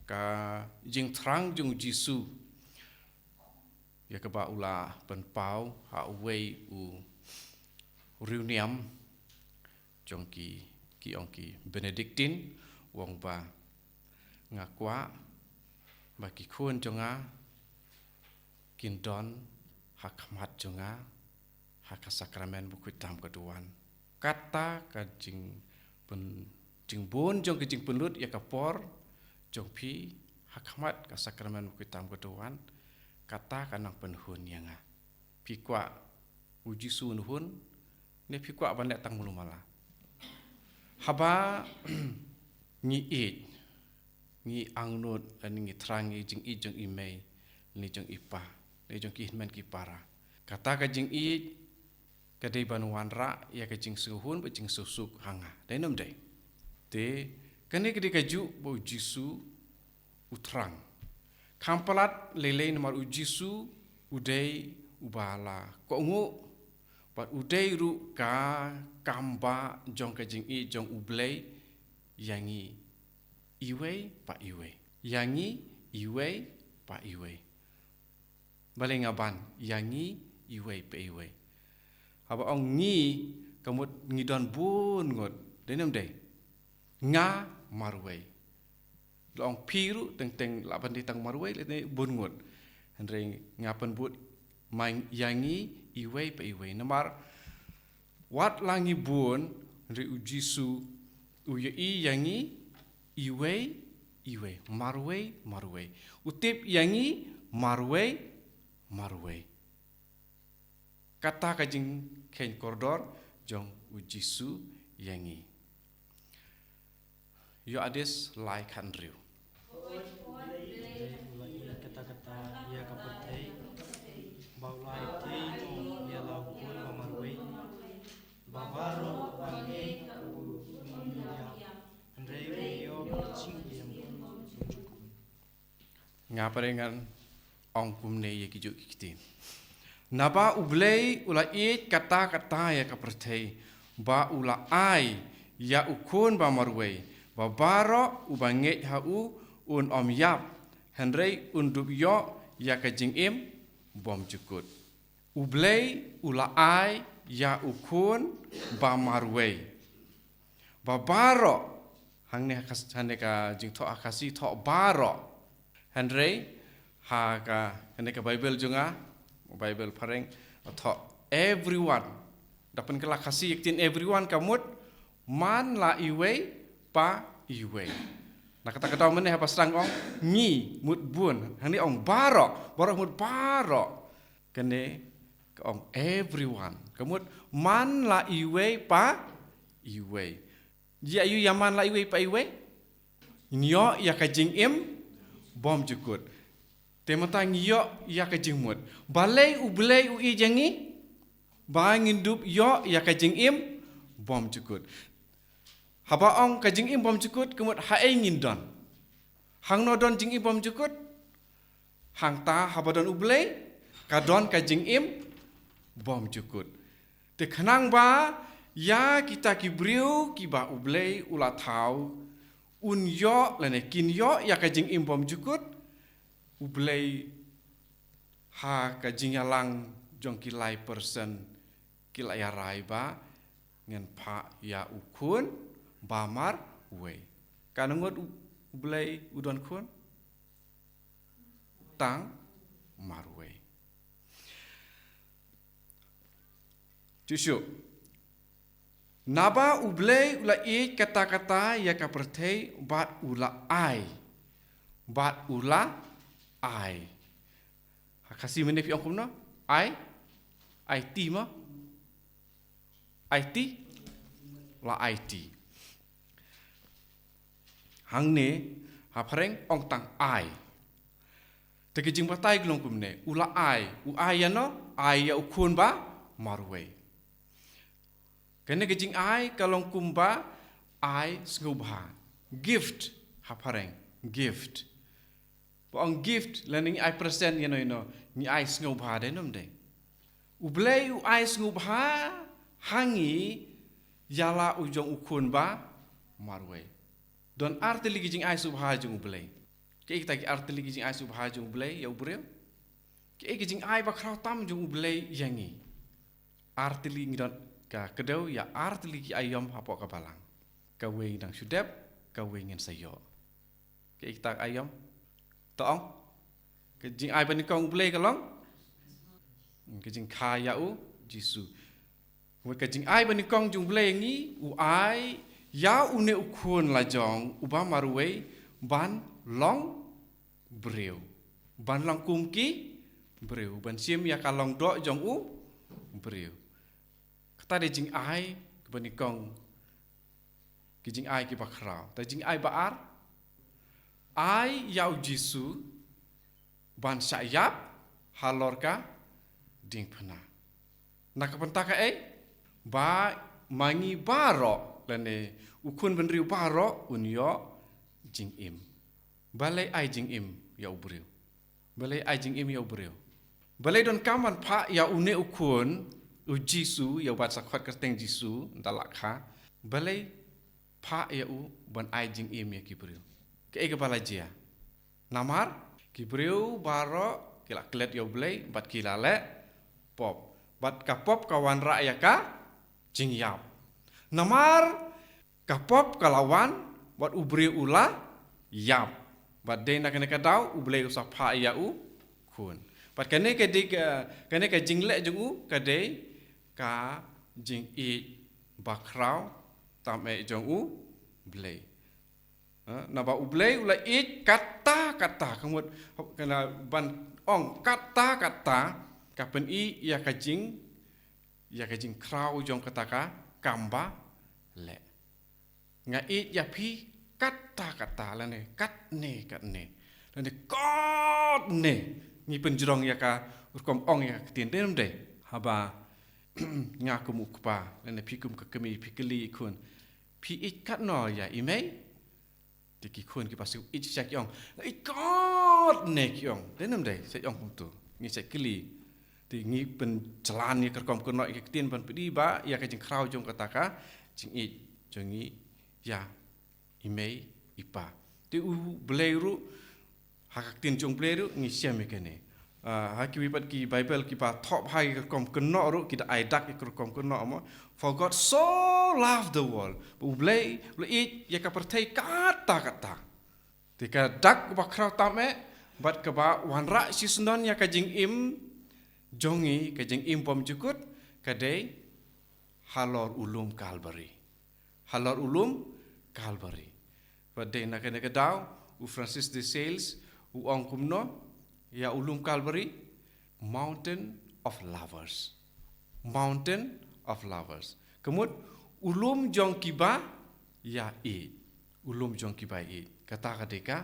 ka jing trang jung Jisu ya ka ba ula pen pau ha wei u riuniam jong ki ong ki Benedictine wong ba ngakwa ba ki khun jonga kin don hakmat jonga hak sakramen bu kuitam keduan kata ka jing bun jong ki jing penlut ya ka por jong pi hakmat ka sakramen bu kuitam keduan kata kanang penhun yang pi kwa uji sun hun ne pi kwa ban tang mulu mala haba ni angnut ani ngi trangi jing i jong i mei ni jong ipa ni jong ki men ki para kata ka jing i ka dei banuan ra ya ka jing suhun ba jing susuk hanga dai nom dai te kane ka ka ju bo Jisu utrang kampalat lele nomor Jisu udai ubala ko ngu pat udai ru ka kamba jong ka jing i jong ublei yangi iwe pa iwe yangi iwe pa iwe baleng aban yangi iwe pa iwe aba ong ngi kamut ngidon bun ngot denem dei nga marwei long piru teng laban di tang marwei le bun ngot andre ngapan but main yangi iwe pa iwe namar wat langi bun re Jisu uye i yangi iwe marwei utip yangi marwei kata kajing ken koridor jong Jisu yangi yo ades like Andrew kata-kata ya kapertai baulai ti ya laukul marwei babaro bangi ngaparengan ong kumne ye ki juk kitin naba ublei ula it kata-kata ya kapertai ba ula ai ya ukun ba marwei ba baro ubanget hau un om yap henrei unduk yo ya ka jing im bom jukut ublei ula ai ya ukun ba marwei ba baro hang ne ka jing tho akasi tho baro Henry ha ka ka Bible junga Bible pareng tho everyone dapat kala kasih yaktin everyone kamut man la iwe pa iwe nak kata mana apa serang ong ni mut bun hang ni ong baro mut baro kene ong everyone kamut man la iwe pa iwe ya yu yaman la iwe pa iwe nyo ya ka jing im bom jukut tematang yo ya ka jing mut balai ublei u i jangi bangin dup yo ya ka jing im bom jukut haba ong ka jing im bom jukut kemut ha engin don hang no don jing im bom jukut hang ta haba don ublei ka don ka jing im bom jukut te khanang ba ya kita kibriu ki ba ublei ula thau un yo lene kin yo ya ka jing im bom jukut ublei ha ka jing yalang jong kilai person kilai rai ba ngen pa ya ukun bamar we kanangot ublei udon kun tang marwe Jushu naba ublei ula i kata-kata ya ka pertei bat ula ai hakasi mene pi ongkum no ai ti ma IT la IT hang ne ha pareng ong tang ai te jing patai glong kum ne ula ai u ai ya no ai ya ukun ba marwe kene ke jing ai kalong kumba ai sngubha gift ha pareng gift po ang gift learning ai present you know ni ai sngubha de nom de ublei u ai sngubha hangi yala ujong ukun ba marwe don arte ligi jing ai subha jung ublei Ke kita ki arti lagi jing ai subha jung blai ya ubreu. Ke jing ai ba khrau tam jung blai yangi. Arti li ngidot ka kedau ya arti li ki ayom hapo ka balang. Ka wei dang sudep ka wei ngin sayo. Ke kita ayom tong ke jing ai ban kong blai ka long. Ke jing kha ya u jisu. Wa ke jing ai ban kong jung blai ngi u ai ya u ne u khun la jong u ba maruwei ban long breu. Ban long kum ki breu. Ban sim ya ka long do jong u breu. Ta de jing ai ke bani kong ki jing ai ki bakrao ta jing ai baar ai yau jisu ban sayap halor ka ding phana nak pantaka ba mangi baro lane ukun benriu baro unyo jing im balai ai jing im ya ubreu balai ai jing im ya ubreu balai don kaman pha ya une ukun u jisu ya bat sakhat ka teng jisu dalakha balai pha ya u ban ai jing im ya kibreu ke ega balajia namar kibreu baro kila klet ya blai bat kilale pop bat ka pop kawan ra ya ka jing yap namar ka pop kalawan bat ubreu ula yap bat de nak ka dau u blai usah pha ya u kun pat kane ke dik kane ka jing le jung u ka de ka jing i bakrau tam jong u blai na ba u blai ula i kata kamut kana ban ong kata ka pen i ya ka jing krau jong kata ka kamba le nga i ya pi kata la ne kat ne la ne kot ne ni penjrong ya ka urkom ong ya ketien dem de haba nga kumukpa lene pikum ka kemi pikeli kun pi ikat no ya imei tiki kun ki pasu ich sak yong i god ne kyong denem de se yong kum tu ni se keli ti ngi pen jalan ni kerkom kun no ketien ban pedi ba ya ka jing krau jong kataka jing i jongi ya imei ipa ti u bleiru hakak tin jong bleiru ngi siam kene haki wipat ki Bible ki pa top hai kom keno ru kita aidak ki kom keno mo for God so loved the world bu blai lu it ya ka pertai kata tika dak ba khrau tame bat ka ba wan ra si sunon ya ka jing im jongi ka jing im pom jukut ka dei halor ulum Calvary but dei na ka dau u Francis de Sales u ong kumno ya ulum Calvary mountain of lovers kemud ulum jong kiba ya ulum jong kiba kata kadeka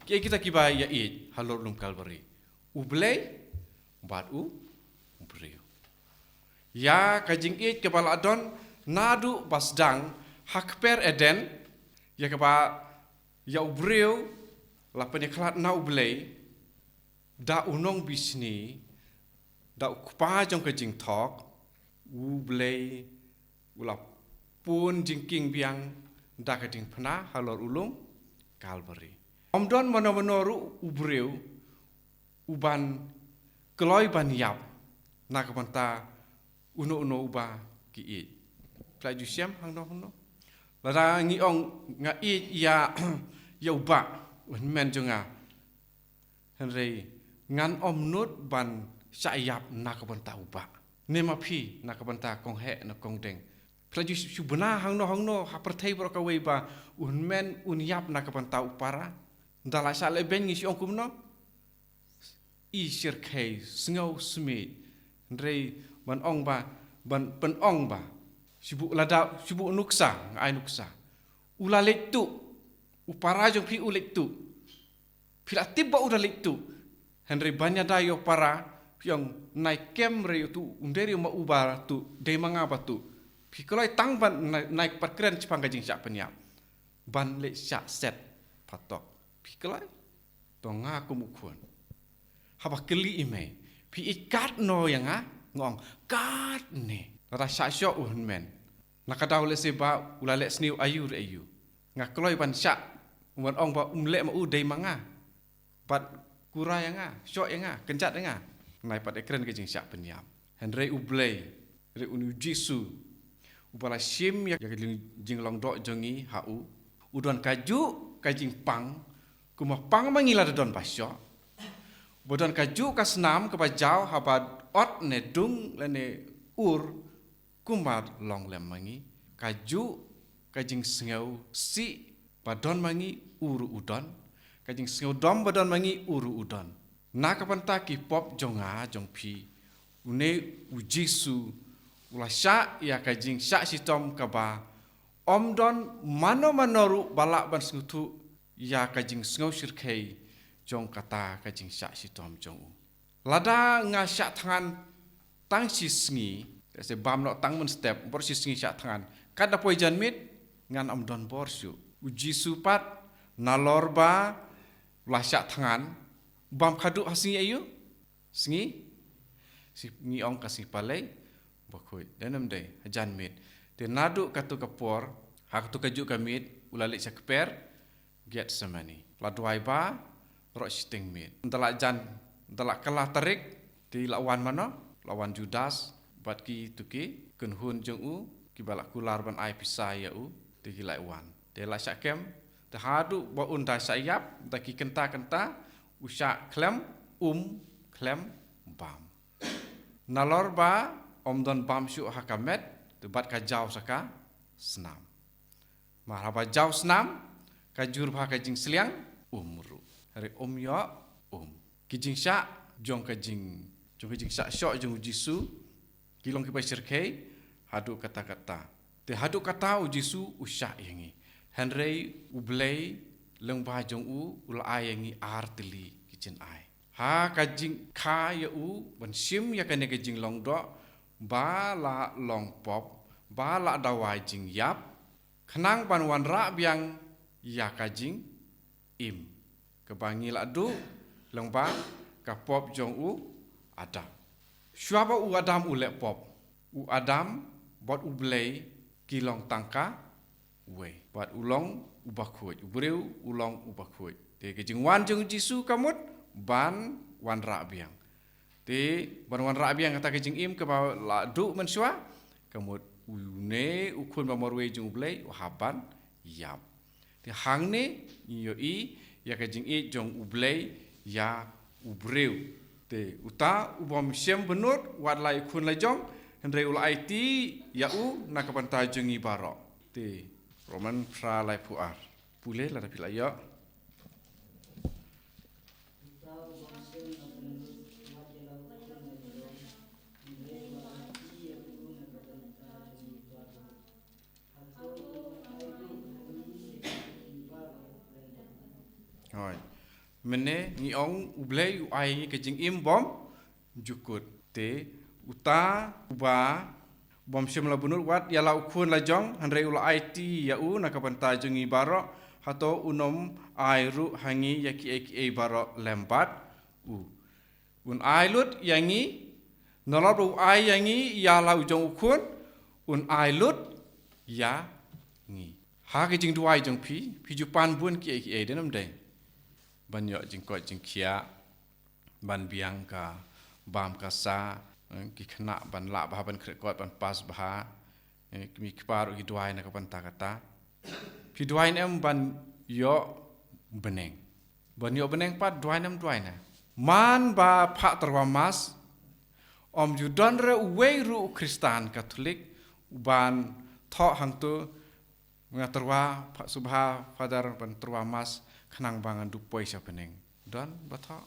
kita kiba ya halor ulum Calvary ublei bat u breu ya kajing kepala adon nadu basdang hakper eden ya keba ya ubreu la peniklat na ublei da unong bisni da ukpa jong ke jing thok u blei ula pun jingking biang da ka ding phna halor ulum Calvary omdon monoru ubreu uban kloi ban yap na ka banta uno uba ki i plaju siam hang no la ngi ong nga i ya ya uba men jonga henry ngan omnut ban sayap nakabanta uba nema phi nakabanta kong he na kong deng plaju subna hang no ha perthai bro ka wei ba men yap nakabanta upara ndala sale ben ngi si ongkum no i sir khai sngo sme henry ban ong ba ban pen ong ba sibu lada sibu nuksa ai nuksa ula lektu upara jong phi ulektu pila tiba udah lektu Henry banyak dayo para yang naik kemre tu underi ma ubar tu de mangaba tu pikolai tang ban naik parkren cipang gajing syak penyap ban le syak set patok pikolai to ngaku mukun haba keli ime pi ikat no yang ngong kat ne rasa syok men nakadaw le seba ulale sniu ayu ngakloi ban syak Umat ong ba umlek ma u dei manga. Pat kura yang syok yang kencat yang nai pat ekran ke jing syak peniam. Henry ublei, re unu Jisu. Ubala sim ya jing long dok jongi hau. Udon kaju kajing pang, kumah pang mangila don pasyo. Bodon kaju kasnam ke bajau habad ot ne dung lene ur kumar long lem mangi. Kaju kajing sengau si badon mangi uru udon. Kajing sengau dom badon mangi uru udon. Na kapanta ki pop jonga jong pi. Une ujisu ulah syak ya kajing syak sitom kaba. Om don mano manoru balak ban sengutu ya kajing sengau sirkei jong kata kajing syak sitom jong u. Lada nga syak tangan tang si sengi. Se bam no tang men step bor si sengi syak tangan. Kada poi jan mit ngan om don bor syu. Ujisu pat nalorba ulah syak tangan. Bam kadu hasingi ayu. Sengi. Si ngi ong kasih palai bakoi danam dai hajan mit de nadu katu kapor hak tu kaju kamit ulalik sakper get semani ladwai ba ro sting mit entalak jan entalak kalah tarik di lawan mana lawan Judas bat ki tuki kenhun jeng u ki balak kular ban ai pisai ya u di hilai wan de la sakem de hadu ba unda sayap da ki kenta usyak klem klem bam nalor ba om don bam syu hakamet debat ka jau saka senam marhaba jau senam kajur ba kajing seliang umru hari yo kijing syak jong kajing syak syok jong Jisu kilong ki pasirkei hadu kata-kata te hadu kata Jisu usyak yangi henry ublei leng ba jong u ulai yangi artili kijin ai ha kajing ka ya u ban sim ya kane kajing long do ba la long pop ba la dawai jing yap khnang ban wan ra biang ya kajing im kebangi la du long ba ka pop jong u adam syaba u adam u le pop u adam bot u blei kilong tangka we bat ulong u bakhoi u breu ulong u bakhoi te kajing wan jong Jisu kamut ban wan ra biang ti ban wan ra biang kata kajing im ke ba la du men swa kamut une ukun ba morwe jung blei haban yap ti hang ne yo i ya kajing i jong ublei ya ubreu te uta ubom sem benut wat lai kun lai jong hendrei ul it ya u na kapanta jung i barok ti roman pra lai puar pule la pila ya Hoi. Mene ni ong ublei u ai ni kajing im bom jukut te uta uba bom sem la bunur wat ya la ukun la jong hanrei ula it ya u na kapanta jungi barok hato unom ai ru hangi ya ki barok lembat u un ai lut yangi nolob u ai yangi ya la ujong ukun un ai lut ya ngi ha kajing duai jong pi jupan bun ki denam dai banyak jingkot jingkia ban biang ka bam kasa ki kena ban la bah ban krekot ban pas bah mi kpar ki duai na kapan kata ki duai nem ban yo beneng ban yo beneng pat duai nem duai na man ba pha terwamas om judon re uwei ru Kristan Katolik ban tho hang tu ngaterwa pak subha father ban terwamas kenang bangan dupoi siapa neng don batok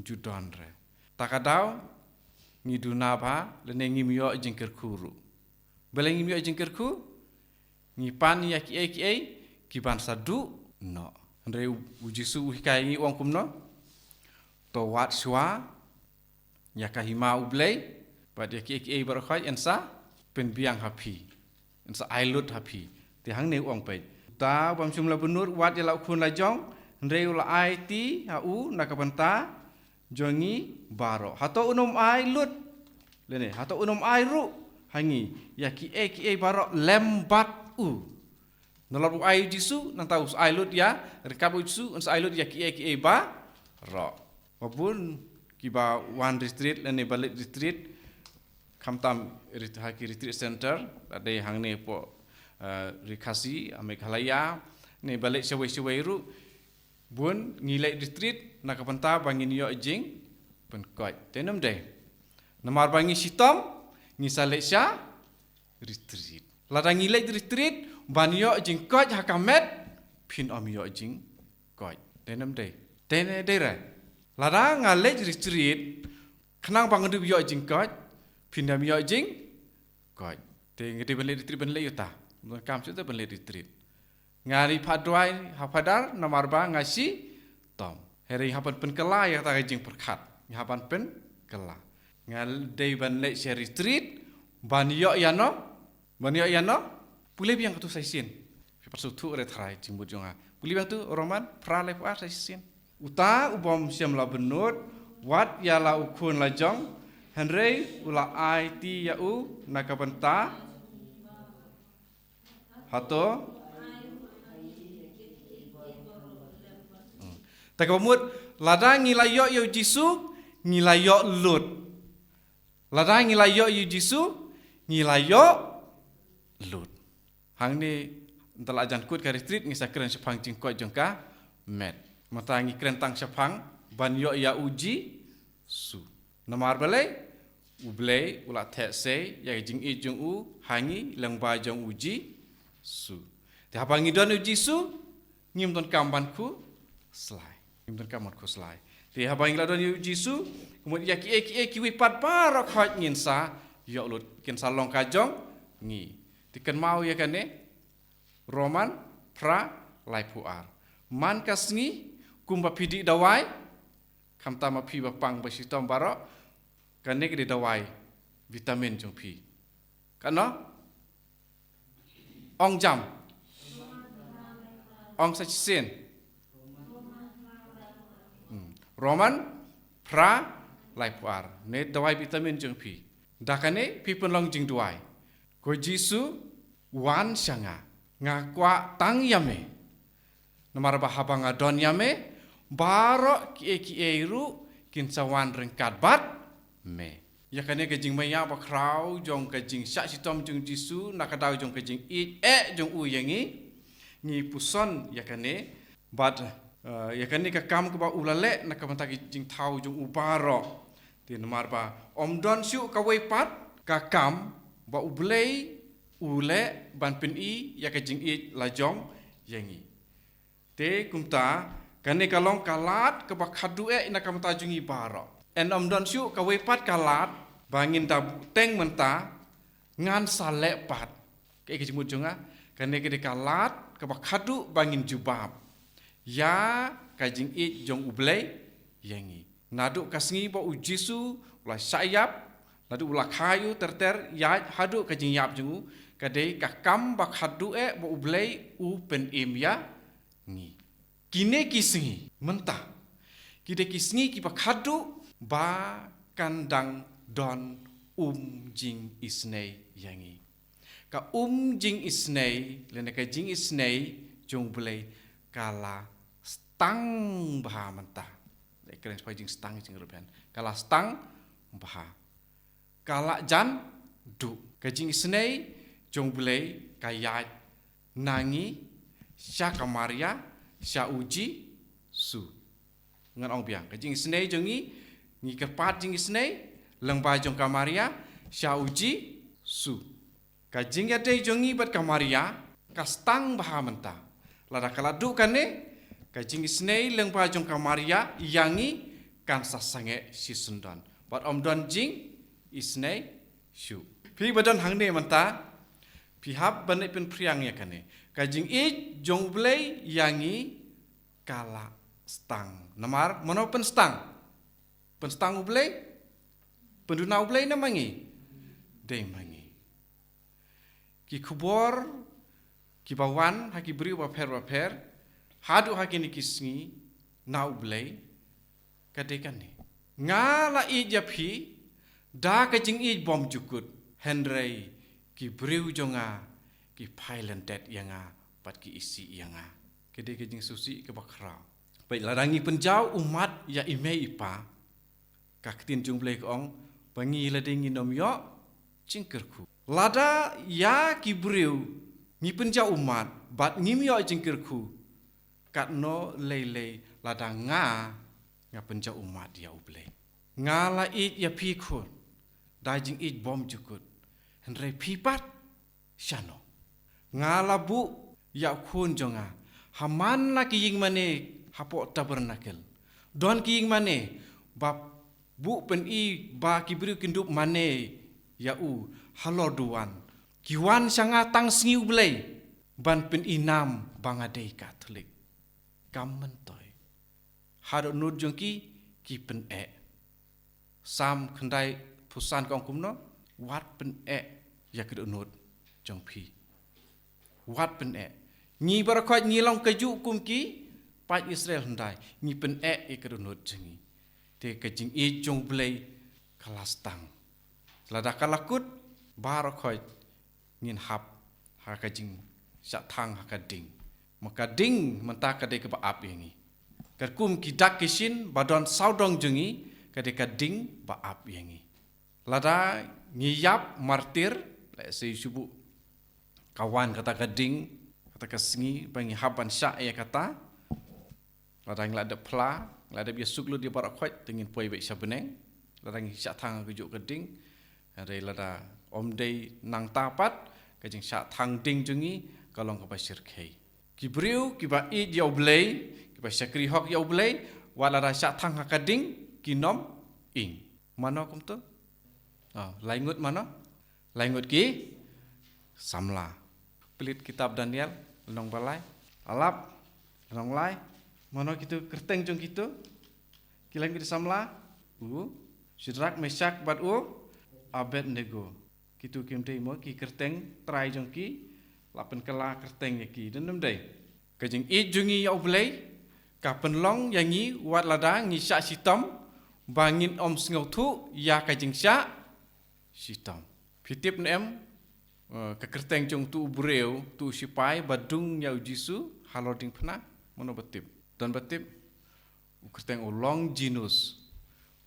judon re takadau ngiduna ba lenengi mio jengker kuru belengi mio jengker ku ngipan ya ki ban sadu no andre ujisu hikai ngi wong kumno to wat swa ya kahima ublei ba ya ki barakhai ensa pen biang happy ensa ailut happy ti hang ne wong pe ta bam sumla benur wat ya la kun la jong ndrei ula it au nakabanta jongi baro hato unum ai lut lene hato unum ai ru hangi ya ki baro lembat u Nolap ai jisu nang tahu ai lut ya rekap jisu uns ai lut ya ki ba ro. Wabun ki ba one retreat ne balik retreat kamtam haki retreat center ada hang ne po rikasi Meghalaya ne balik sewai ru bun ngilai retreat nak kapenta bangin yo jing pen koi tenam deh. Namar bangi sitom ngisale sya retreat. Ladang ngilai retreat ban yo jing koi hakamet pin om yo jing koi tenam deh. Tene dera. Ladang ngalai retreat kenang bangun yo jing koi pindam yo jing koi. Te ngede balik retreat ben le yuta. Kam sudah ben le retreat. Ngari padwai hapadar nomor ba ngasi tom. Hari hapan pen kela ya ta jing perkat. Hapan pen kela. Ngal dei ban le share retreat ban yo yano. Ban yo yano. Pulih biang tu saisin. Persu tu re trai jing bujonga. Pulih biang tu roman pra le pa saisin. Uta ubom siam la benut wat ya la ukun la jong. Henry ula ai ti ya u nakabenta. Hato Takamut ladang ngilayo yo jisu ngilayo lut. Ladang ngilayo yo jisu ngilayo lut. Hang ni entala ajan kut ka retreat ngisa keren sepang jingko jengka met. Mata ngi keren tang sepang ban yo ya uji su. Namar balai ublei ula tek se ya jing I jung u hangi lang ba jong uji su. Ti habangi don uji su ngim ton kambanku selai. Imtan kamot ko selai. Ti habang ladon yu jisu, kemudian ki wi pat parok hot ngin sa, yo lut kin salong kajong ngi. Ti kan mau ya kan ne? Roman pra lai puar. Man kasngi kumba pidi dawai, kam tama pi bapang basitom barok, kan ne ke dawai vitamin jong pi. Kan no? Ong jam. Ong sachisin. Roman pra lai puar ne dawai vitamin jeng pi dakane pi penlong jing duai ko jisu wan sanga ngakwa tang yame namar bahabang adon yame baro ki ru kin sawan rengkat bat me yakane ke jing maya ba krau jong ke jing syak sitom jong jisu nakadau jong ke jing jong u yangi ni puson yakane bat ya kan ni ka kam ke ba ulale nak ka mantaki jing thau jung ubaro tin mar ba om don siu ka wei pat ka kam ba ublei ule ban pin I ya ka jing I la jong yangi te kumta kan ni ka long kalat ka ba khadu nak ka manta jung I baro en om don siu ka wei pat kalat bangin da teng menta ngan sale pat ke ke jimut junga kan ni ke de kalat ka ba khadu bangin jubab ya kajing I jong ublei yangi nadu kasngi ba ujisu la sayap nadu la kayu terter ya hadu kajing yap jungu kadai ka kam ba khadu ba ublei u pen im ya ngi kine kisngi mentah kide kisngi ki ba khadu ba kandang don jing isnei yangi ka jing isnei lena kajing isnei jong ublei kala stang baha mentah. Keren supaya jing stang jing rupian. Kala stang baha. Kala jan du. Kajing senei jong bulei kayat nangi sya kamaria sya uji su. Ngan ong biang. Kajing senei jongi ngi kerpat jing senei lengba jong kamaria sya uji su. Kajing yate jongi bat kamaria ka stang baha mentah. Lada kala du kan ne kajing isnei leng pa jong kamaria yangi kan sasange si sundan bat om don jing isnei shu pi badan hang ne manta pi hab bane pen priang ya kane kajing I jong blei yangi kala stang namar mono pen stang ublei penduna ublei namangi dei mangi ki kubor ki bawan haki beri wa per hadu hakini kisngi na ublei kadekan ni ngala I japhi da kajing I bom jukut henrei ki briu jonga ki pilot yanga pat ki isi ianga kede ke jing susi ke bakra pai ladangi penjau umat ya ime ipa kaktin jung blek ong bangi ladingi nom yo cingkerku lada ya kibriu ngi penjau umat bat ngim yo cingkerku katno lele lada nga penjau umat ya uble nga la it ya pikun dajing it bom jukut henre pipat shano nga la bu ya kun jonga haman la ki ying mane hapo tabernakel don ki ying mane bab bu pen i ba kibriu kindup mane ya u haloduan kiwan sanga tang sngiu blei ban pen inam bangadei katolik kam mentoy hado nur jongki ki pen sam khandai pusan kong kumno wat pen ya kedo nur jongpi wat pen ngi barakot ngi long kaju kumki pat Israel handai ngi pen e kedo nur jengi te kajing e jong blei kelas tang lada kalakut barakot ngin hap ha kajing syak thang ha kading maka ding mentah kade ke baap yangi kerkum ki dak kisin badon saudong jengi kade kading baap yangi lada ngiyap martir le se subu kawan kata kading kata kesengi bangi haban syak ya kata lada nglada pla lada biasa suglu di barakot tengin poi be sabeneng lada ngi syak thang kejuk kading ada lada omdei nang tapat kajing syak thang ding jengi kalong ka pasir kei kibriu kiba id yau blei kiba syakri hok yau blei wala ra syak thang hakading kinom ing mano kum tu laingut mana laingut ki samla pelit kitab Daniel lenong balai alap lenong lai mano kitu kerteng jong kitu kilang ki samla Sidrak Mesak bat Abednego kitu kim dei mo ki kerteng trai jong ki lapen kala kerteng ki denem dei kajing i jungi ya ublei ka penlong yangi wat lada ngi syak sitom bangin om sngau thu ya kajing syak sitom pitip nem ka kerteng jong tu breu tu sipai badung ya jisu haloding phna mono betip dan betip kerteng ulong jinus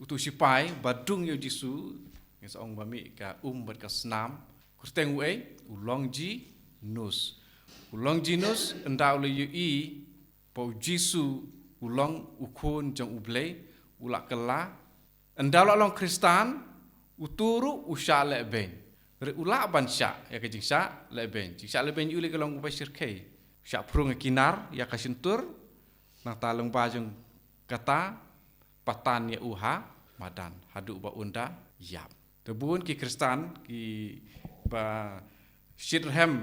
utu sipai badung ya jisu ngesong bami ka bat ka snam kerteng ulong ji nus ulong jinus enda ule ui pau jisu ulong ukun jong ublei ulak kela enda long kristan uturu usya leben re ulak ban syak ya kajing syak leben jing syak leben ule kalong upai sirkei syak prung kinar ya kasintur nang talung bajung kata patan ya uha madan hadu ba unda yap tebun ki kristan ki ba Shidrhem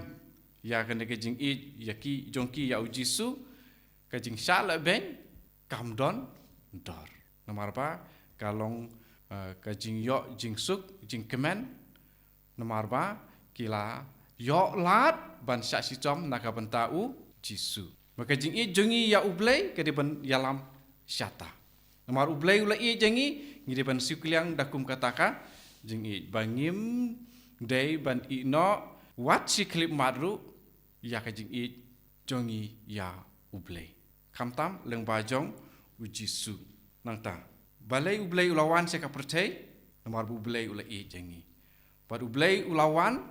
ya kene kajing i ya ki jongki ya ujisu kajing shala ben kamdon dor nomor ba kalong kajing yo jingsuk jing kemen nomor ba kila yo lat ban syak sitom naka bentau jisu maka jing i jongi ya ublei kade ban yalam syata nomor ublei ula i jengi ngide ban sikliang dakum kataka jing i bangim dei ban i no wat si klip madru ya kajing i jongi ya ublei kamtam leng bajong ujisu nangta balai ublei ulawan se ka percay nomor ublei ula i jengi pad ublei ulawan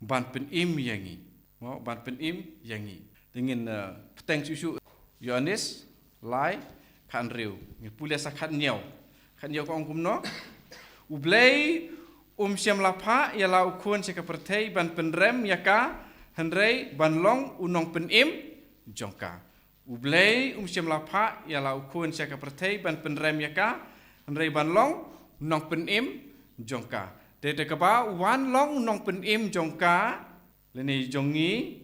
ban pen im yangi mo ban pen im yangi dingin peteng susu Yohanes lai kan riu ngi pulia sakhat nyau kan nyau ko kumno ublei siam lapa ya la ukun se ka percay ban penrem ya ka Henrei banlong unong penim jongka ublei siam lapa ya la ukun se ka percay ban penrem ya ka Henrei banlong unong penim jongka de ka ba wan long unong penim jongka leni jongi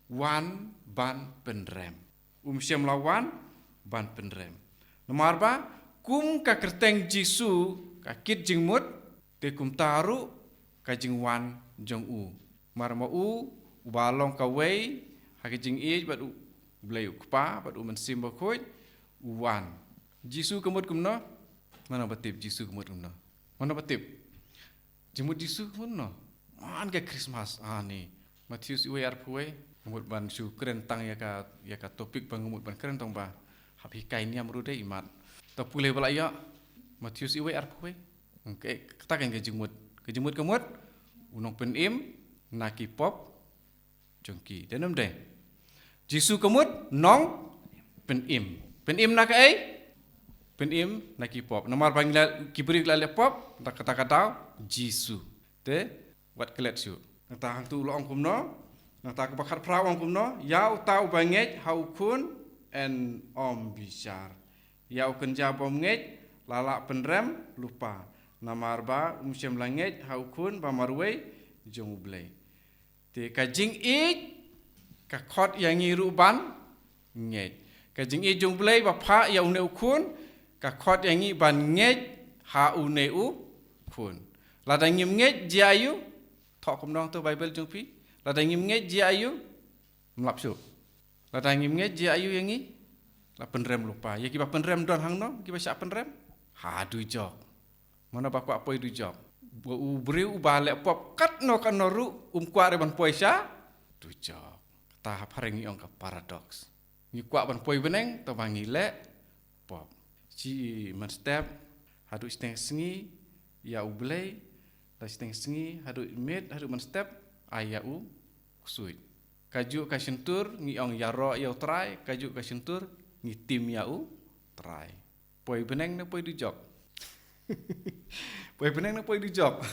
wan ban penrem siam lawan ban penrem nomor ba kum ka kerteng jisu ka kit jingmut te kum taru ka jingwan jong marma balong ka wei ha ka jing ej bat bleu kpa bat mensim ba khoi wan jisu kemut kumno mana batip jisu kemut kumno mana batip jimut jisu kumno man ka Christmas ani Matius iwe arpuwe ngemut ban su kerentang ya ka topik bang ngemut ban kerentang ba hapi kain ni amru de imat ta pule bala ya Matius iwe arpwe ke katakan kejemut kemut unong penim naki pop jongki denom de jisu kemut nong penim nak ai penim naki pop nomor bangla kibri la pop tak kata jisu te wat kelet su ta hang tu lo ong kumno ta ka bakhat pra ong kumno yau tau banget hau kun en bisyar yau kenja bomnget lalak penrem lupa namarba musim langit haukun pamarwei jong blai te kajing ka khot yang ruban nget kajing jong blai ba pha ya une ukun ka khot yang ban nget ha une kun ladang nget jiayu thok komnong tu bible jong pi ladang nget jiayu mlapsu ladang nget jiayu yang la penrem lupa ya kiba penrem don hang no kiba syak penrem ha du jok mana ba kwa poi du jok bu breu ba le pop kat no kan no ru kwa re ban poi sya du jok ta parengi ong ka paradox ni kwa ban poi beneng to bangi le pop ci man step hadu steng sngi ya ublei la steng sngi hadu met hadu man step aya suit kaju ka sentur ngi ong yaro ya try kaju ka sentur ni tim yau try poi beneng na poi du jok poi beneng na poi du jok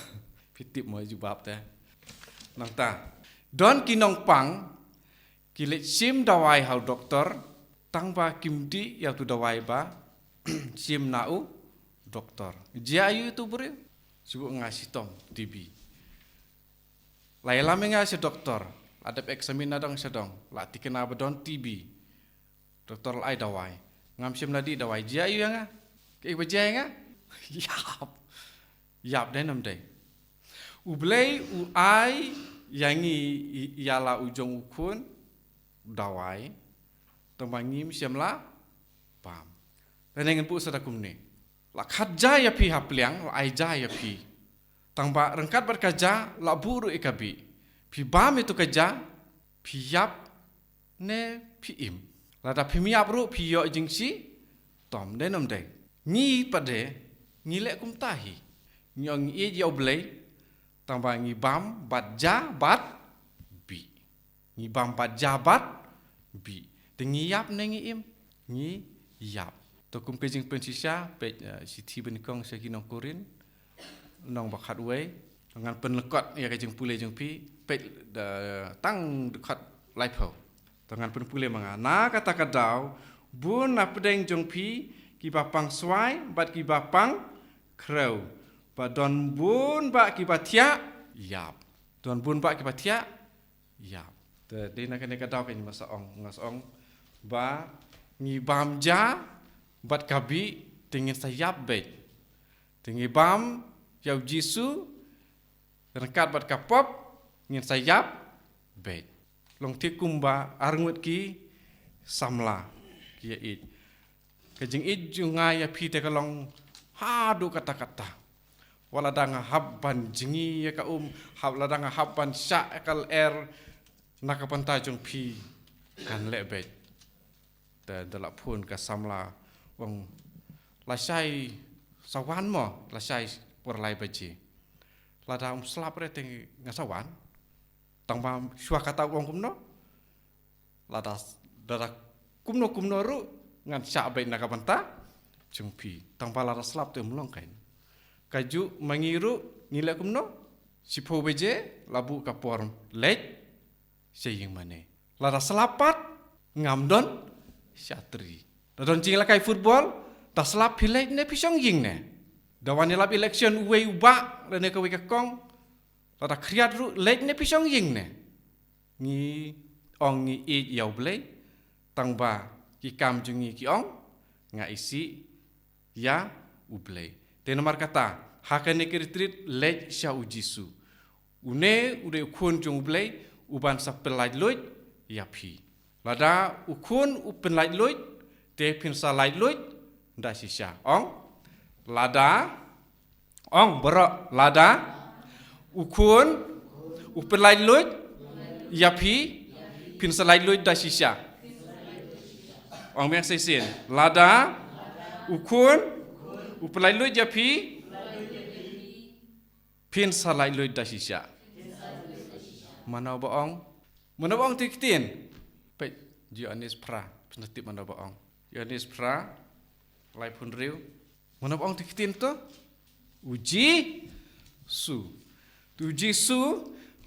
pitip mo jubab ta nang ta don kinong pang kilet sim dawai hau doktor tang ba kimdi ya tu dawai ba sim nau doktor jayu tu bre sibuk ngasih tom TB laila menga si doktor adap eksamin adang sedong la tikena badon TB doktor lai dawai ngam sim nadi dawai jayu yang ke bajai nga yap denam dai ublei u ai yangi yala ujong ukun dawai tomangim siamla pam renengen pu sadakum ni la khaja ya pi hapliang la ai ja ya pi tangba rengkat berkaja la buru ikabi pi bam itu kaja pi yap ne pi im la da pi miap ru pi yo jingsi tom denam dai ni pade ni lek kum tahi nyong i yo blei tangba ngi bam bat ja bat bi ngi bam bat ja bat bi tengi yap nengi im ngi yap to kum ke jing pensisa pe siti benikong segi nong kurin nong bakhat wei ngan penlekot ya ke jing pule jing pi pe tang dekat laipo tangan pen pule manga na kata kadau bun na pedeng jong pi ki bapang swai bat ki bapang krau ba don bun ba ki batia yap don bun ba ki batia yap te de na kene kadau ke masa ong ngasong ba ngi bam ja bat kabi tingin sayap bet tingi bam yau jisu rekat bat kapop ngin sayap bet long tikumba arngut ki samla ki it kejing it jungai ya pi te kalong hadu kata-kata wala danga habban jingi ya ka habla danga habban sya kal nakapanta jong pi kan lebet te dalak pun ka samla wong lasai sawan mo lasai por lai baji lada slap re teng ngasawan tangba syua kata wong kumno lada dada kumno ru ngan sya bae nakapanta jengpi tangpa lara slap tu melongkain kaju mangiru nilai kumno sipo beje labu kapor lej saying mane lara selapat ngamdon syatri don jingla kai football ta slap pilek ne pisong ying ne dawan lap election uwe uba rene ka wika kong lara kriat ru lej ne pisong ying ne ni ong ni e yau blei tangba ki kam jungi ki ong nga isi ya ublei te nomor kata hakane kiritrit lej sya ujisu une ude ukun jung ublei uban sa pelaj loit ya pi lada ukun upen laj loit te pin sa laj loit nda sisya ong lada ong bro lada ukun upen laj loit ya pi พินสไลลุยดาชิชาองเมียงเสียนลาดาอุคุณอุปไลลุยยาพีพินสไลลุยดาชิชาmana baong mana baong tikitin pe Yohanes pra penetip mana baong Yohanes pra lai pun riu mana baong tikitin to uji su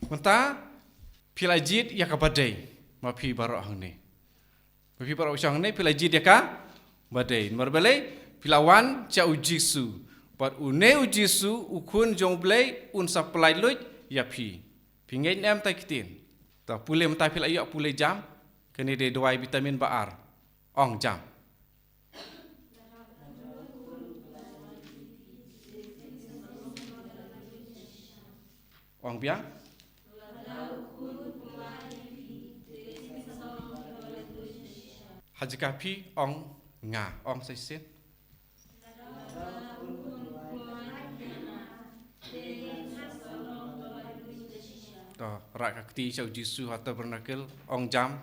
menta pilajit ya kabadai ma pi barok hang ni ma pi barok hang ni pilajit ya ka badai marbale pilawan cha uji su pat une uji su ukun jong blai un supply luj ya pi pingai nem tai kitin ta pule menta pil ayo pule jam kene de dawai vitamin baar ong jam ong biang hajikapi ong nga ong sai sen to rakakti sau jisu atau bernakil ong jam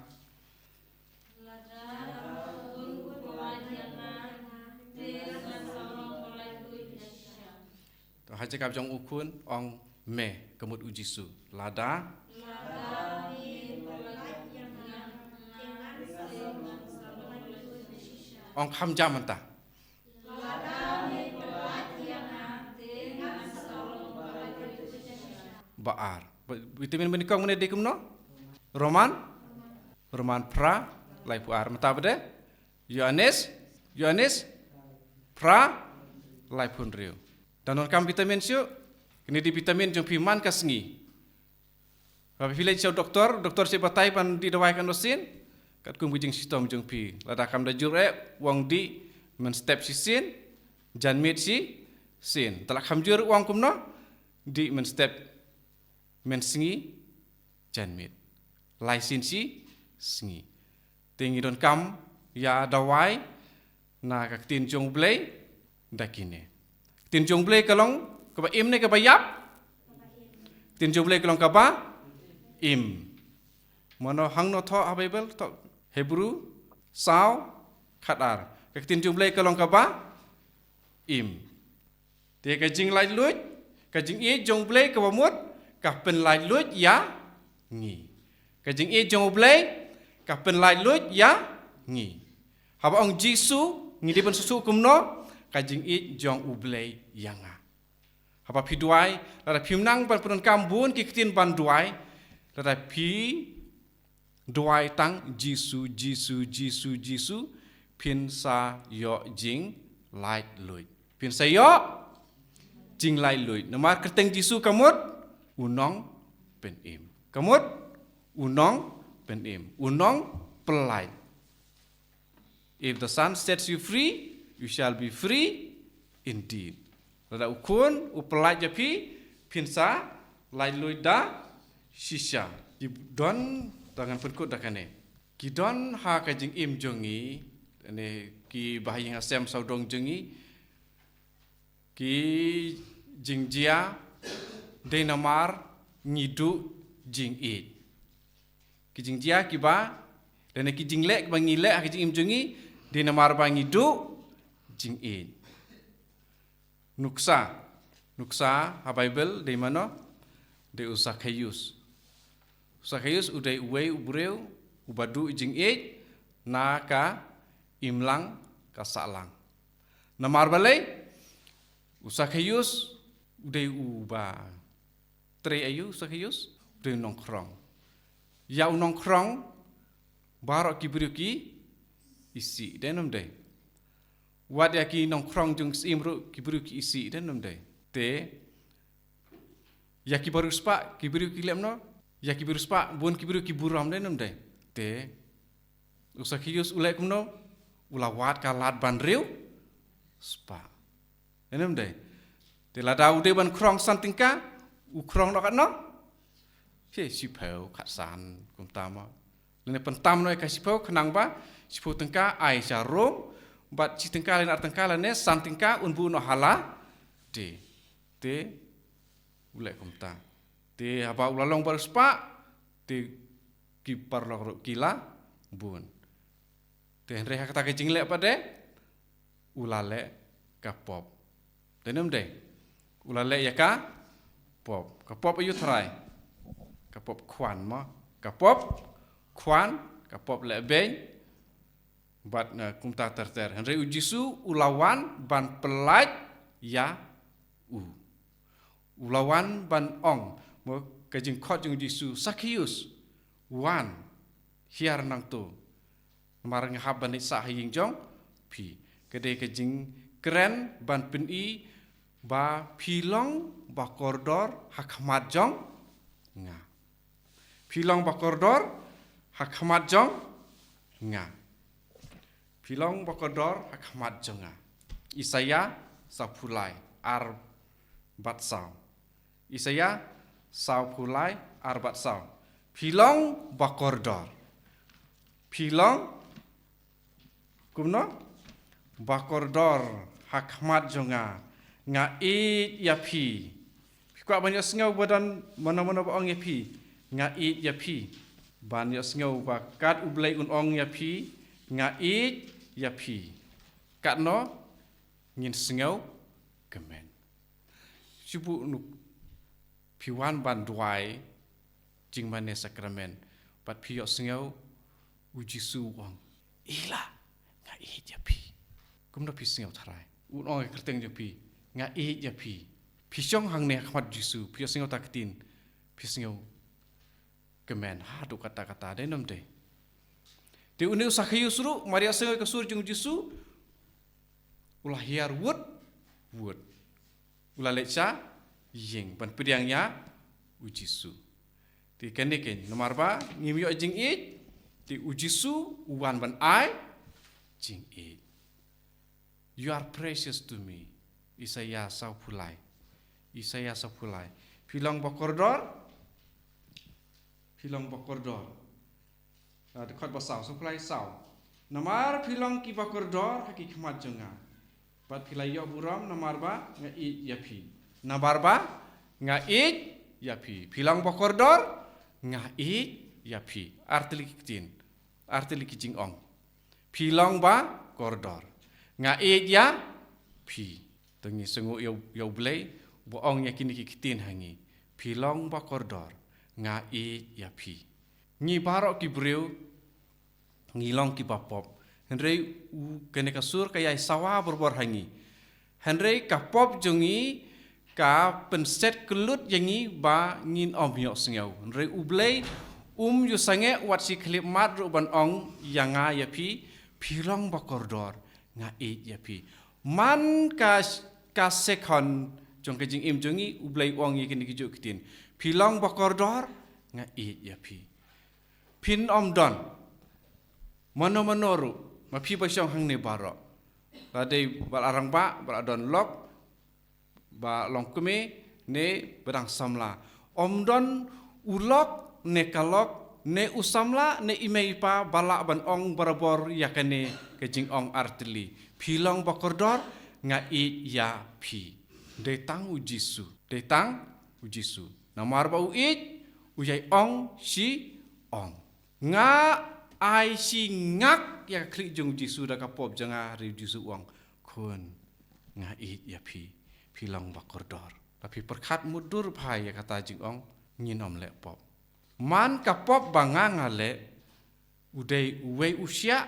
to hajikap jong ukun ong me kemut ujisu lada ong kham jam anta baar vitamin menikong mene dekum no roman pra lai puar mata bade Yohanes pra lai pun riu dan on kam vitamin siu kini di vitamin jong piman kasngi ba village siu doktor si batai pan di dawai kan dosin kat kum bujing sistem jong pi lada kam da jure wang di men step sisin jan mit si sin talak kam jur wang kum no di men step men singi janmit laisin si singi tingi don kam ya dawai na ka tin jong blai dakine tin jong blai kalong ka ba im ne ka ba yap tin jong blai kalong ka ba im mono hang no tho a bible to hebrew sao khatar ka tin jong blai kalong ka ba im te ka jing lai luj ka jing e jong blai ka ba mut ka pen lai luj ya ngi ka jing e jong blai ka pen lai luj ya ngi haba ong jisu ngi di pen susu kumno ka jing e jong u blai yanga haba pi duai la pi nang ban pun kambun ki kitin ban duai la pi duai tang jisu pin sa yo jing lai luj pin sa yo jing lai luj namar keteng jisu kamut unong pen im kamut unong pen im unong pelai if the sun sets you free you shall be free indeed lada ukun upelai japi pinsa lai luida shisha di don tangan penkut dakane ki don ha ka jing im jongi ne ki bahayang asem saudong jongi ki jingjia Denamar ngidu jing it ki jingjia ki ba dan ki jinglek ba ngilek ki jing im jongi Denamar ba ngidu jing it nuksa ha bible de mano de Usakayus udai uwei ubreu ubadu jing it na ka imlang ka salang namar balai Usakayus udai uba tre ayu Usakayus udai nongkrong ya nongkrong barok ki isi denom de wat ya ki nongkrong jung simru ki isi denom de te ya ki baru spa ki lemno ya ki spa bon ki buram denom de te Usakayus ulai kumno ulawat kalat banreu spa denom de te lada ude ban krong santingka ukrong no kan no he sipau khatsan kum tama lene pentam no ka sipau khnang ba sipau tengka ai sarom bat si tengka len artengka lene santingka unbu no hala te ulai kum ta te aba ulalong bar spa te ki parlok kila bun. Ten reha kata ke jinglek pada ulale kapop. Tenem deh. Ulale ya ka pop. Kapop ayu try. Kapop kwan ma. Kapop kwan kapop le beng bat kumta terter. Henry ujisu ulawan ban pelaj ya ulawan ban ong mo kajing khot jung jisu Sakius wan hiar nang tu marang hab ban sa hing jong pi kede kajing keren ban peni ba pilong ba koridor hakmat jong nga pilong ba koridor hakmat jong nga pilong ba koridor hakmat jong nga Isaya sapulai ar batsau Isaya sapulai ar batsau pilong ba koridor pilong kumno ba koridor hakmat jonga nga ya pi kwa banyak sengau badan mana-mana ba ong ya pi nga ya pi banyak sengau ba kat ublai un ong ya pi nga ya pi kat no ngin sengau kemen sibu nu piwan ban duai jing mane sakramen pat piyok sengau uji su wang ila nga ya pi kumno pi sengau tharai un ong kerteng je pi nga ya pi pisong hang ne khmat jisu piyok sengau taktin pi sengau kemen hadu kata-kata de nom de te uni usakhiu suru maria sengau ke sur jung jisu ulah hiar wud ulah lecha ying ban pediangnya ujisu ti keneken nomor ba ngimyo jing ti ujisu uwan ban ai jing you are precious to me Isaya sapulai pilong bakordor dekat basau sapulai sau namar pilong ki bakordor haki khmat jonga pat pilai yo buram namar ba nga ya pi nabar ba nga ya pi pilong bakordor nga ya pi artili kijing ong pilong ba koridor nga ya pi tengi sengu yo blai bo ong ya kini kitin hangi pilong ba koridor nga ya pi ngi barok ki breu ngilong ki bapop henry kene kasur kaya sawa berbor hangi henry kapop jongi ka penset kelut yangi ba ngin om yo sengau henry ublai yu sange wat si klip mat ru ban ong yanga ya pi pilong ba koridor nga ya pi man ka sekon jong ke jing im jongi ublai ong ye kini kijuk kitin pilong ba koridor nga ya pi pin om don manoru ma pi ba syong hang ne barok tadi bal arang ba bal don lok ba long keme ne berang samla om don ulok ne kalok ne usamla ne imeipa balak ban ong barabor yakane kejing ong artili pilong ba koridor nga ya pi detang ujisu namar ba uyai ong si ong nga ai si ngak ya klik jung jisu da kapop janga ri jisu wang kun nga ya pi pilong ba koridor tapi perkat mudur phai ya kata jing ong nginom le pop man kapop banganga le udai uwei usya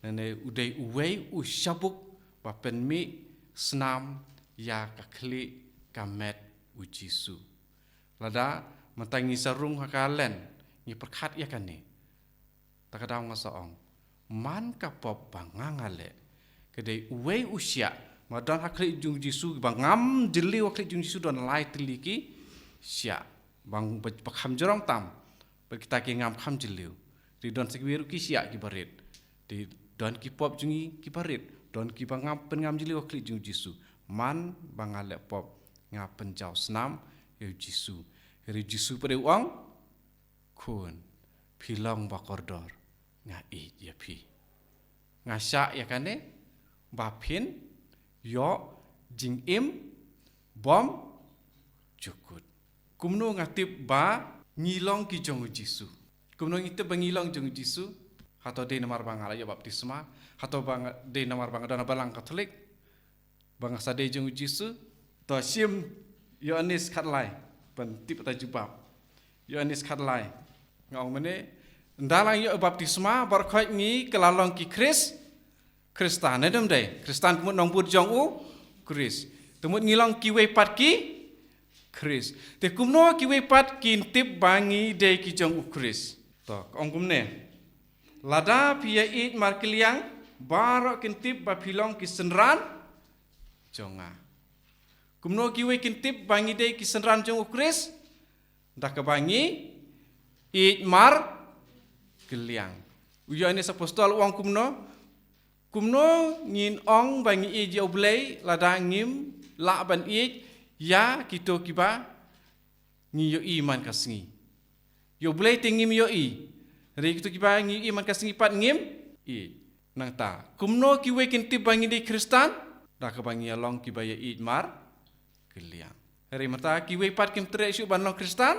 nene udai uwei usyabuk ba penmi senam ya kakli kamet ujisu lada matangi sarung hakalen ni perkat ya kan ni takadang ngasaong man kapop bangangale kedai uwei usya madan hakli jung jisu bangam jeli wakli jung jisu don lai teliki sya bang bakham jorong tam kita ki ngam kham jeliu di don sekwiru ki sya ki barit di don ki pop jungi ki barit don ki bangam pengam jeli wakli jung jisu man bangale pop ngapen jau senam yu jisu ri jisu pada uang kun pilong ba koridor nga ya pi ngasa ya kane bapin yo jing im bom cukut kumno ngatip ba ngilong ki jong jisu Kumno itu bangilong jung Jisu atau de namar bang ala ya baptisma atau bang de namar bang dana balang Katolik bang sade jung Jisu to sim Yohanes khatlai ban tip ta jubab Yohanes khatlai ngong mene ndalang yo baptisma bar khoi ngi kelalong ki Kristan edem dai Kristan kumut nong put jong u Kris tumut ngilong ki we pat ki Kris te kumno ki we pat kin tip bangi de ki jong u Kris to ong kumne lada pia it markiliang barok kin tip ba pilong ki senran jonga kumno ki we kin tip bangi de ki senran jong u Kris dak ka bangi it mar keliang uyo ini apostol uang kumno ngin ong bangi i jau blei lada ngim la ban i ya kito kiba ngi yo iman kasngi yo blei tingim yo i re kito kiba ngi iman kasngi pat ngim i nang ta kumno ki we kin tip bangi di Kristan da ka bangi along kiba ya i mar keliang re mata ki we pat kim tre syu ban long Kristan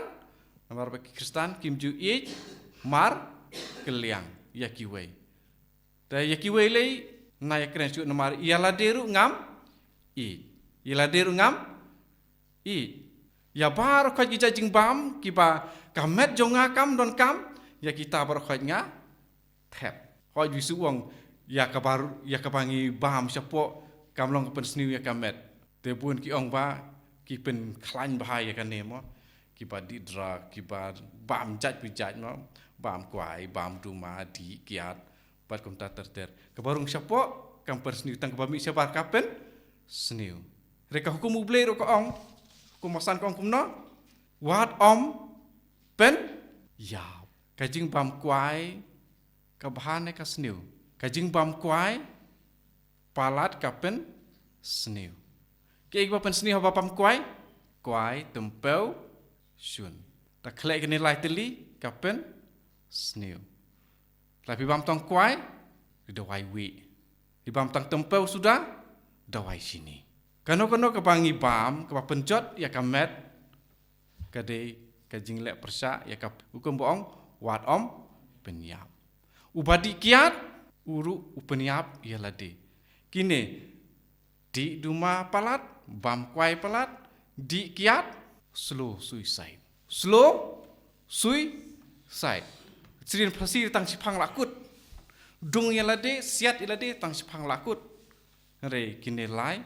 namar ba Kristan kim ju i mar keliang ya ki we da yaki wele na ya kren syu namar ialah deru ngam ialah deru ngam ya bar khoj gi jing bam ki ba kamet jonga kam don kam ya kita bar khoj nga thep khoj bi suwong ya ka bar ya ka bangi bam sapo kam long pen sniu ya kamet te bun ki ong ba ki pen khlain bahaya kan ne mo ki ba di dra ki ba bam jaj bi jaj mo bam kwai bam duma di kiat pat kom ta terter kebarung siapa kam persniu tang kebami siapa kapen sniu reka hukum uble ro ko ong hukum masan ko ong kumno wat om pen ya kajing bam kwai ka bahane ka sniu kajing bam kwai palat kapen sniu ke ik bapen sniu ba pam kwai tempeu syun ta klek ni lai teli kapen sniu tapi bam tong kuai, di wai wi. Di bam tang tempau sudah, dawai sini. Kano kebangi bam, keba penjot ya kamet, kade kajing lek persa ya kap hukum boong, wat om penyap. Ubadi kiat, uru upeniap ya lade. Kini di duma palat, bam kuai palat, di kiat, slow suicide. Slow suicide. Sirin pasir tang sipang lakut. Dung yalade siat yalade tang sipang lakut. Re kini lai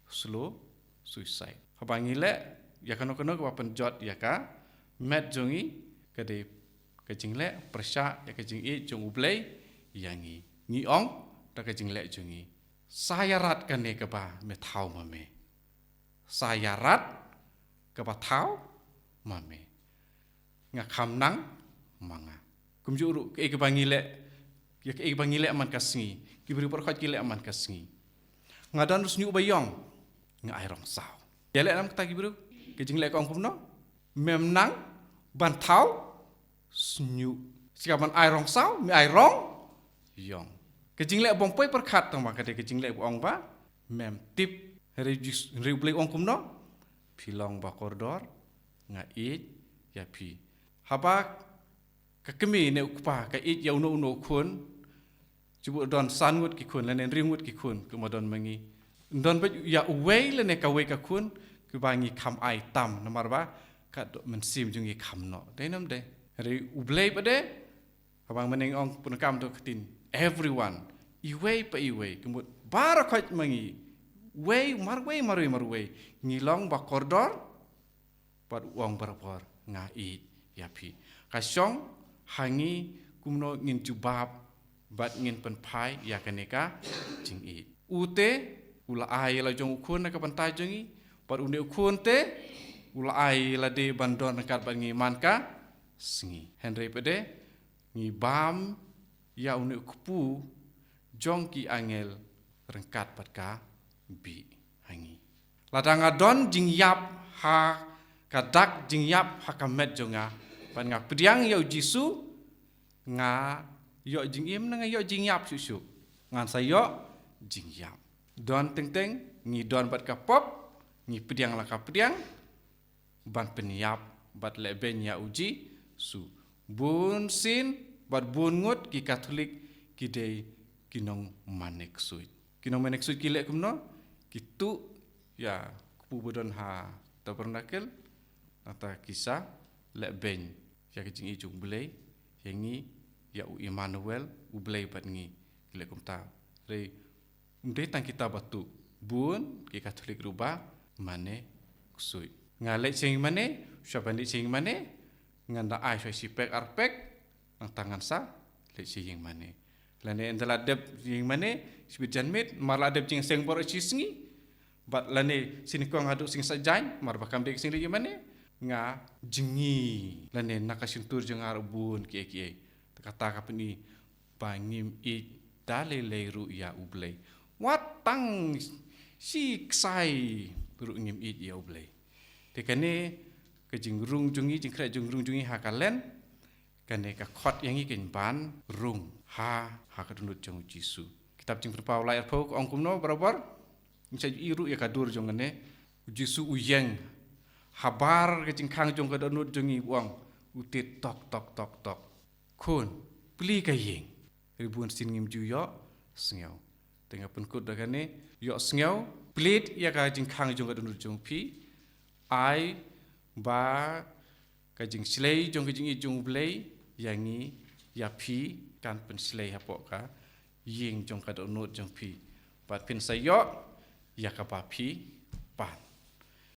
slow suicide. Habangi le ya kano ka penjot ya ka met jongi kade kajing le persya ya kajing i jong ublei yangi ngi ong ta kajing le jongi. Sayarat kane ka ba me thau mame. Sayarat ka ba thau mame. Nga kham nang manga. Kumjuru ke bangi le ya ke bangi le aman kasngi ki beri por khot ki le aman kasngi ngadan rus nyu bayong nga airong saw ya le nam kata ki beri ke jing le ko kumno mem nang ban thau snyu sikaman airong saw mi airong yong ke jing le bong poi per khat tang ba ke jing le ong ba mem tip re ble ong kumno philong ba koridor nga i ya pi habak kakemi ne ukpa ka it ya uno kun cubu don sangut ki kun lanen ringut ki kun kemadon mangi don ba ya uwei le ne ka we ka kun ku bangi kham ai tam namar ba ka do mensim jungi kham no denam de re ublei ba de abang meneng ong punakam to katin everyone iwei pa iwei kemut bar khot mangi wei marwei ngilong ba koridor pat uang berapor nga it ya pi kasyong hangi kumno ngin jubab bat ngin penpai ya kaneka jing i ute ula ai la jong ukun na kapantai jongi par unde ukun te ula ai la de bandon kat bangi manka singi henry pede ngi bam ya une kupu jong ki angel rengkat pat ka bi hangi ladanga don jing yap ha kadak jing yap hakamet jonga pan nga pediang yo Jisu nga yo jing im nga yo jing yap susu ngan sayo jing yap don teng ngi don bat ka pop ngi pediang la ka pediang ban peniap bat leben ya uji su bun sin bat bun ngut ki Katolik ki dei kinong manek suit. Kinong manek suit ki lek kumno ki tu ya kupu bodon ha tabernakel nata kisah lek ben ya kecing ijung belai yangi ya u Emmanuel u belai bat ngi ki lek kumta. Rei umdei tang kita batu bun ki Katolik rubah mane suit. Ngalek sing mane syabandi sing mane nganda ai so sipek arpek nang tangan sa le sing mane. Lane entala dep sing mane sibijan mit marla dep sing seng bor cisngi bat lane siniko ngaduk sing sajan mar bakam dek sing le mane nga jengi lane nakasintur jeng arbun ki kata kapni bangim I dale leiru ya ublei watang si ksai ru ngim I ya ublei tekane ke jingrung jungi jingkra jingrung jungi hakalen kane ka khot yangi ken ban rung ha kadunut jong Jisu kitab jing berpau layar pau ong kumno barabar insa iru ya kadur jongane Jisu uyeng habar ke jingkhang jong kadunut jongi uang utit tok kun beli kayeng ribuan sin ngim ju yo sngeu tengah pun kut dagane yo sngeu plit ya ka jingkhang jong kadunut jong pi ai ba kajing slay jong kajing ijung blay yangi ya pi kan pen slay hapok ka ying jong kadonut jong pi pat pin sayo ya ka pa pi pan